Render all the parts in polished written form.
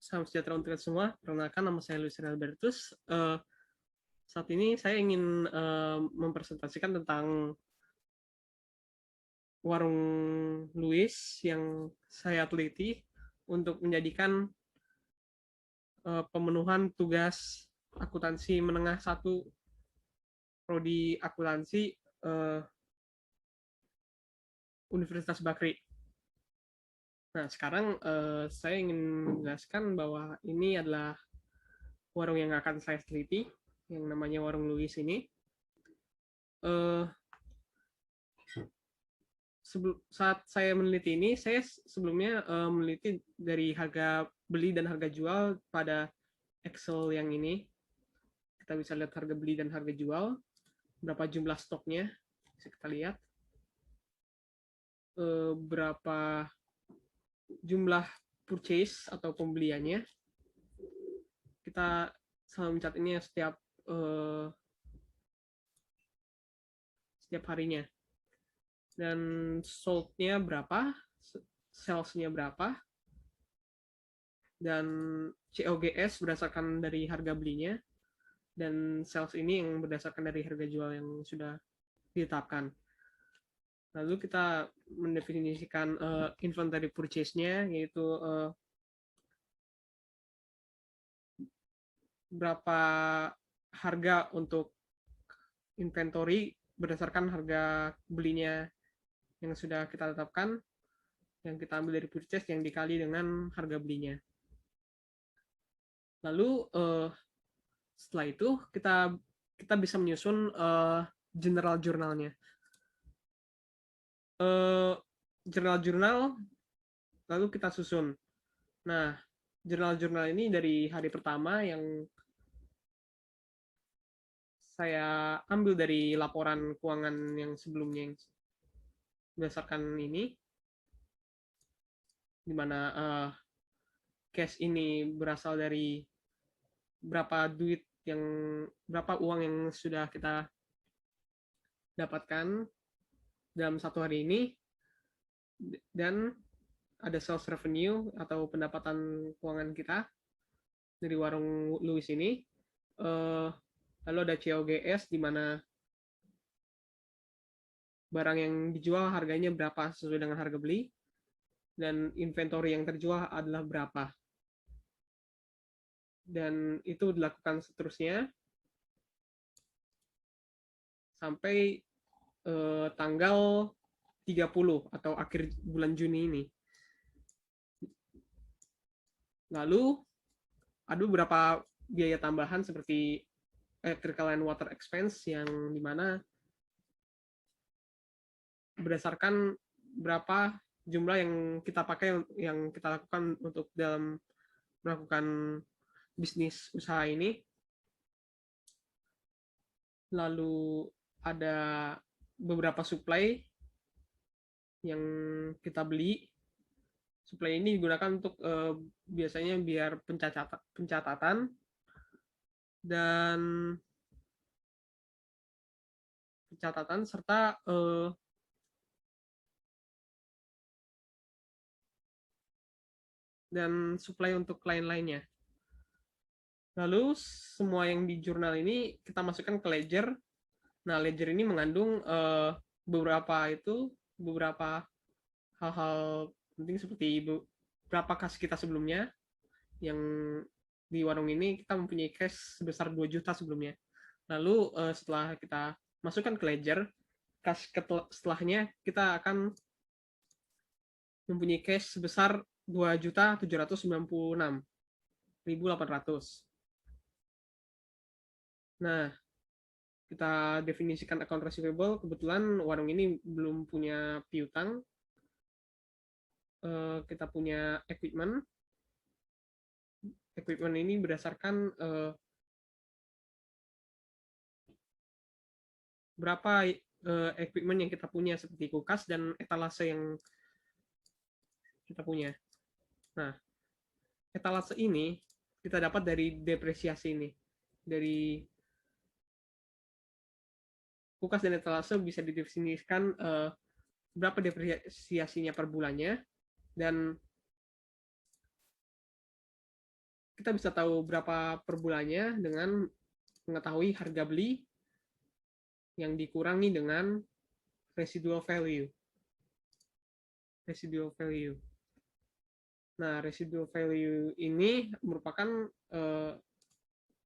Salam sejahtera untuk kita semua. Perkenalkan, nama saya Luis Albertus. Saat ini saya ingin mempresentasikan tentang warung Louis yang saya teliti untuk menjadikan pemenuhan tugas akuntansi menengah 1 prodi akuntansi Universitas Bakri. Nah, sekarang saya ingin menjelaskan bahwa ini adalah warung yang akan saya teliti, yang namanya warung Louis ini. Saat saya meneliti ini, saya sebelumnya meneliti dari harga beli dan harga jual pada Excel yang ini. Kita bisa lihat harga beli dan harga jual, berapa jumlah stoknya, bisa kita lihat. Berapa jumlah purchase atau pembeliannya. Kita selalu mencatat ini setiap harinya. Dan sold-nya berapa, sales-nya berapa, dan COGS berdasarkan dari harga belinya, dan sales ini yang berdasarkan dari harga jual yang sudah ditetapkan. Lalu kita mendefinisikan inventory purchase-nya, yaitu berapa harga untuk inventory berdasarkan harga belinya yang sudah kita tetapkan, yang kita ambil dari purchase yang dikali dengan harga belinya. Lalu setelah itu kita bisa menyusun general jurnalnya. Jurnal lalu kita susun. Nah, jurnal ini dari hari pertama yang saya ambil dari laporan keuangan yang sebelumnya, yang berdasarkan ini, di mana cash ini berasal dari berapa uang yang sudah kita dapatkan dalam satu hari ini, dan ada sales revenue atau pendapatan keuangan kita dari warung Louis ini. Lalu ada COGS, di mana barang yang dijual harganya berapa sesuai dengan harga beli, dan inventory yang terjual adalah berapa. Dan itu dilakukan seterusnya sampai tanggal 30 atau akhir bulan Juni ini. Lalu ada beberapa biaya tambahan seperti electrical and water expense, yang dimana berdasarkan berapa jumlah yang kita pakai, yang kita lakukan untuk dalam melakukan bisnis usaha ini. Lalu ada beberapa supply yang kita beli. Supply ini digunakan untuk biasanya biar pencatatan serta dan supply untuk klien-lainnya. Lalu semua yang di jurnal ini kita masukkan ke ledger. Nah, ledger ini mengandung beberapa hal-hal penting seperti berapa kas kita sebelumnya. Yang di warung ini kita mempunyai cash sebesar 2 juta sebelumnya. Lalu setelah kita masukkan ke ledger, kas setelahnya kita akan mempunyai cash sebesar 2.796.800. Nah, kita definisikan account receivable. Kebetulan warung ini belum punya piutang. Kita punya equipment. Equipment ini berdasarkan berapa equipment yang kita punya, seperti kulkas dan etalase yang kita punya. Nah, etalase ini kita dapat dari depresiasi ini. Dari kulkas dan etalase bisa didefinisikan berapa depresiasinya per bulannya, dan kita bisa tahu berapa per bulannya dengan mengetahui harga beli yang dikurangi dengan residual value. Residual value. Nah, residual value ini merupakan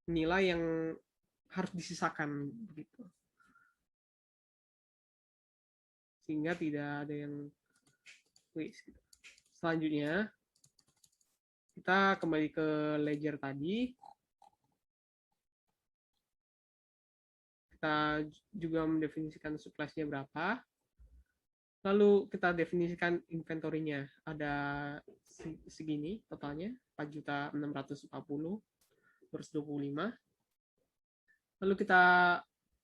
nilai yang harus disisakan begitu. Sehingga tidak ada yang waste. Selanjutnya kita kembali ke ledger tadi. Kita juga mendefinisikan supplies-nya berapa. Lalu kita definisikan inventory-nya. Ada segini totalnya, 4.640.225. Lalu kita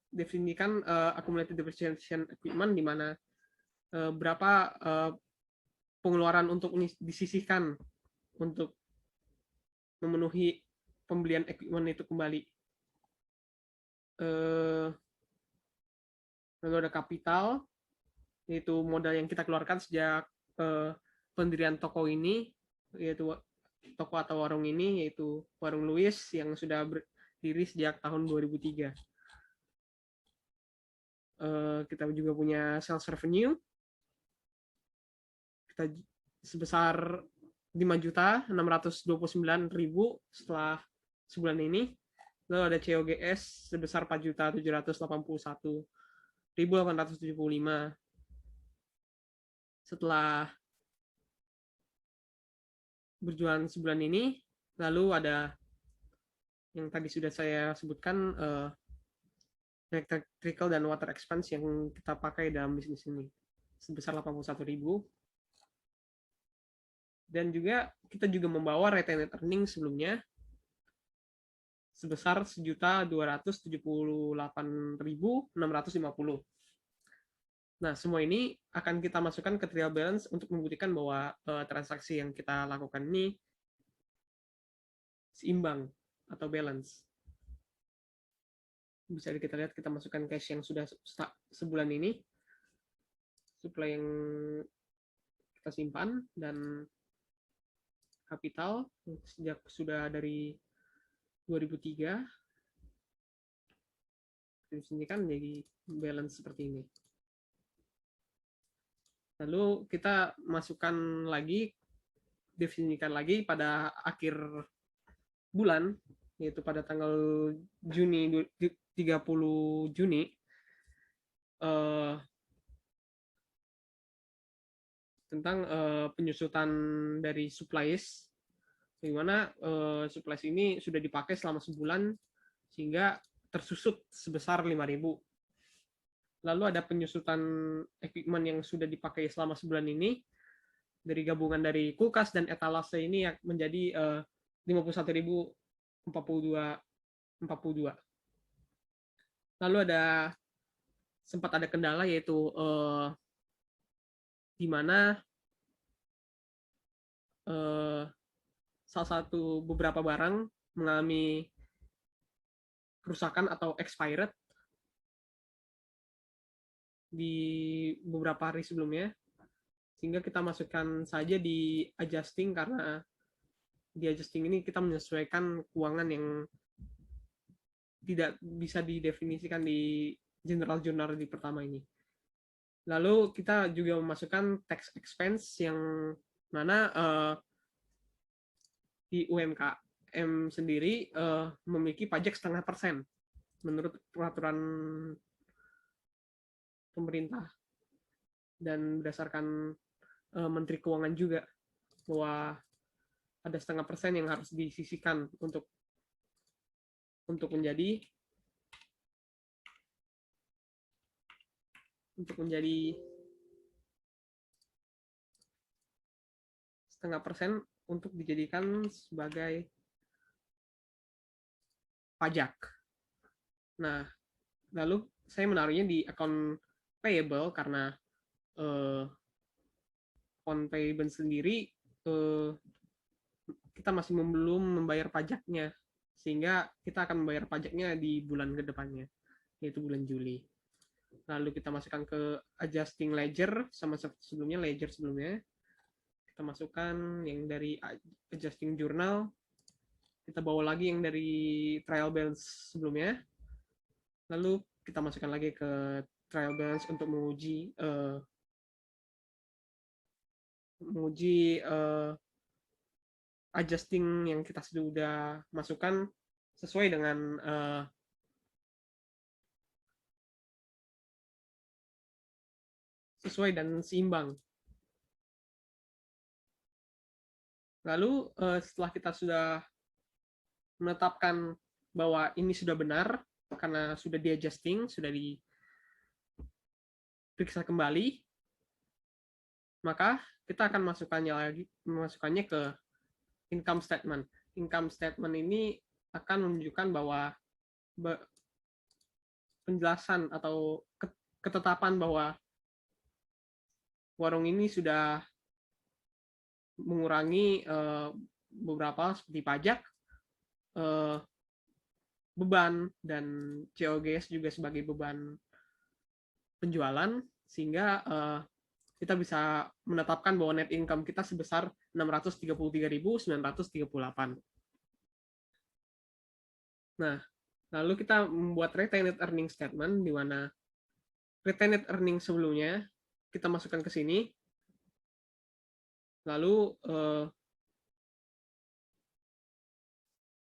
definisikan accumulated depreciation equipment, di mana berapa pengeluaran untuk disisihkan untuk memenuhi pembelian equipment itu kembali. Lalu ada kapital, yaitu modal yang kita keluarkan sejak pendirian toko ini, yaitu toko atau warung ini, yaitu Warung Louis yang sudah berdiri sejak tahun 2003. Kita juga punya sales revenue, kita sebesar 5.629.000 setelah sebulan ini. Lalu ada COGS sebesar 4.781.875 setelah berjualan sebulan ini. Lalu ada yang tadi sudah saya sebutkan, electrical dan water expense yang kita pakai dalam bisnis ini sebesar 81.000. Dan juga kita juga membawa retained earning sebelumnya sebesar 1.278.650. Nah, semua ini akan kita masukkan ke trial balance untuk membuktikan bahwa transaksi yang kita lakukan ini seimbang atau balance. Bisa kita lihat, kita masukkan cash yang sudah sebulan ini, supply yang kita simpan, dan kapital sejak sudah dari 2003. Di sini kan menjadi balance seperti ini. Lalu kita masukkan lagi, definisikan lagi pada akhir bulan, yaitu pada tanggal Juni, 30 Juni, tentang penyusutan dari supplies, di mana supplies ini sudah dipakai selama sebulan sehingga tersusut sebesar 5.000. Lalu ada penyusutan equipment yang sudah dipakai selama sebulan ini dari gabungan dari kulkas dan etalase ini menjadi 51.042. Lalu sempat ada kendala, yaitu di mana salah satu beberapa barang mengalami kerusakan atau expired di beberapa hari sebelumnya, sehingga kita masukkan saja di adjusting, karena di adjusting ini kita menyesuaikan keuangan yang tidak bisa didefinisikan di general journal di pertama ini. Lalu kita juga memasukkan tax expense yang mana di UMKM sendiri memiliki pajak 0,5% menurut peraturan pemerintah, dan berdasarkan Menteri Keuangan juga, bahwa ada 0,5% yang harus disisihkan untuk menjadi 0,5% untuk dijadikan sebagai pajak. Nah, lalu saya menaruhnya di account payable, karena account payable sendiri kita masih belum membayar pajaknya, sehingga kita akan membayar pajaknya di bulan kedepannya, yaitu bulan Juli. Lalu kita masukkan ke adjusting ledger, sama seperti sebelumnya, ledger sebelumnya. Kita masukkan yang dari adjusting journal, kita bawa lagi yang dari trial balance sebelumnya, lalu kita masukkan lagi ke trial balance untuk menguji adjusting yang kita sudah masukkan sesuai dengan sesuai dan seimbang. Lalu setelah kita sudah menetapkan bahwa ini sudah benar karena sudah di-adjusting, sudah diperiksa kembali, maka kita akan memasukkannya ke income statement. Income statement ini akan menunjukkan bahwa penjelasan atau ketetapan bahwa warung ini sudah mengurangi beberapa seperti pajak, beban, dan COGS juga sebagai beban penjualan, sehingga kita bisa menetapkan bahwa net income kita sebesar 633.938. Nah, lalu kita membuat retained earning statement, di mana retained earning sebelumnya kita masukkan ke sini, lalu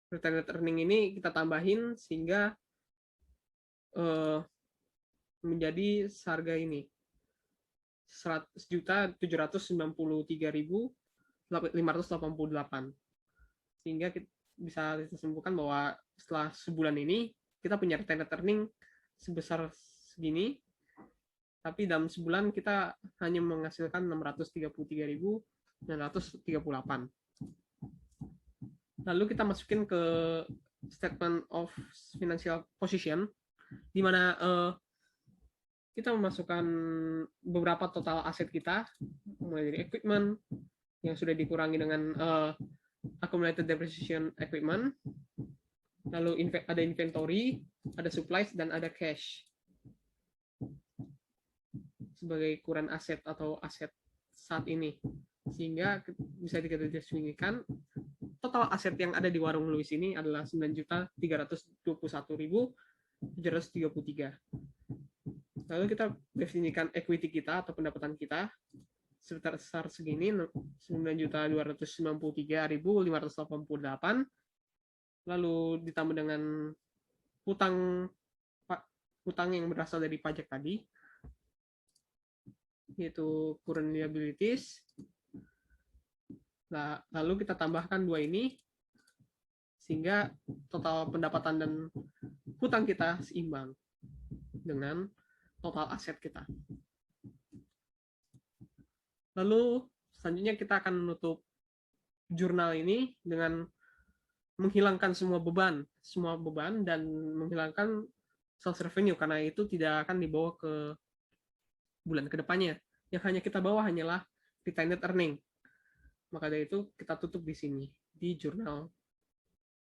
retained earning ini kita tambahin sehingga menjadi harga ini 100.793.588, sehingga bisa kita simpulkan bahwa setelah sebulan ini kita punya retained earning sebesar segini, tapi dalam sebulan kita hanya menghasilkan 633.938. Lalu kita masukin ke statement of financial position, di mana kita memasukkan beberapa total aset kita, mulai dari equipment yang sudah dikurangi dengan accumulated depreciation equipment, lalu ada inventory, ada supplies, dan ada cash sebagai kurang aset atau aset saat ini, sehingga bisa dikategorikan total aset yang ada di warung Louis ini adalah 9.321.733. Lalu kita definisikan equity kita atau pendapatan kita sebesar segini, 9.293.588, lalu ditambah dengan hutang yang berasal dari pajak tadi, yaitu current liabilities. Nah, lalu kita tambahkan dua ini, sehingga total pendapatan dan hutang kita seimbang dengan total aset kita. Lalu selanjutnya kita akan menutup jurnal ini dengan menghilangkan semua beban dan menghilangkan sales revenue, karena itu tidak akan dibawa ke bulan kedepannya. Yang hanya kita bawa hanyalah retained earning. Maka dari itu kita tutup di sini di jurnal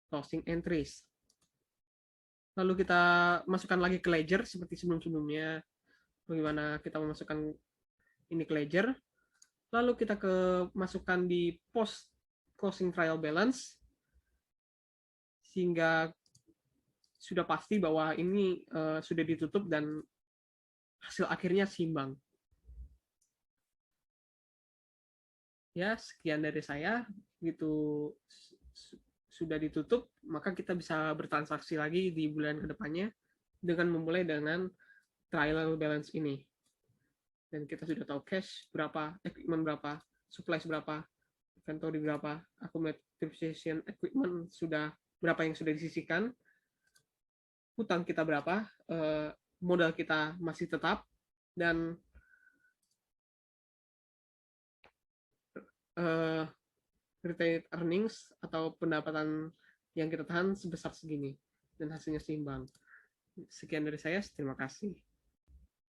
closing entries. Lalu kita masukkan lagi ke ledger seperti sebelum-sebelumnya. Bagaimana kita memasukkan ini ke ledger. Lalu kita masukkan di post closing trial balance, sehingga sudah pasti bahwa ini sudah ditutup dan hasil akhirnya seimbang. Ya, sekian dari saya. Gitu sudah ditutup, maka kita bisa bertransaksi lagi di bulan kedepannya dengan memulai dengan trial balance ini. Dan kita sudah tahu cash berapa, equipment berapa, supplies berapa, inventory berapa, accumulated depreciation equipment sudah berapa yang sudah disisihkan, hutang kita berapa, modal kita masih tetap, dan retained earnings atau pendapatan yang kita tahan sebesar segini dan hasilnya seimbang. Sekian dari saya, terima kasih.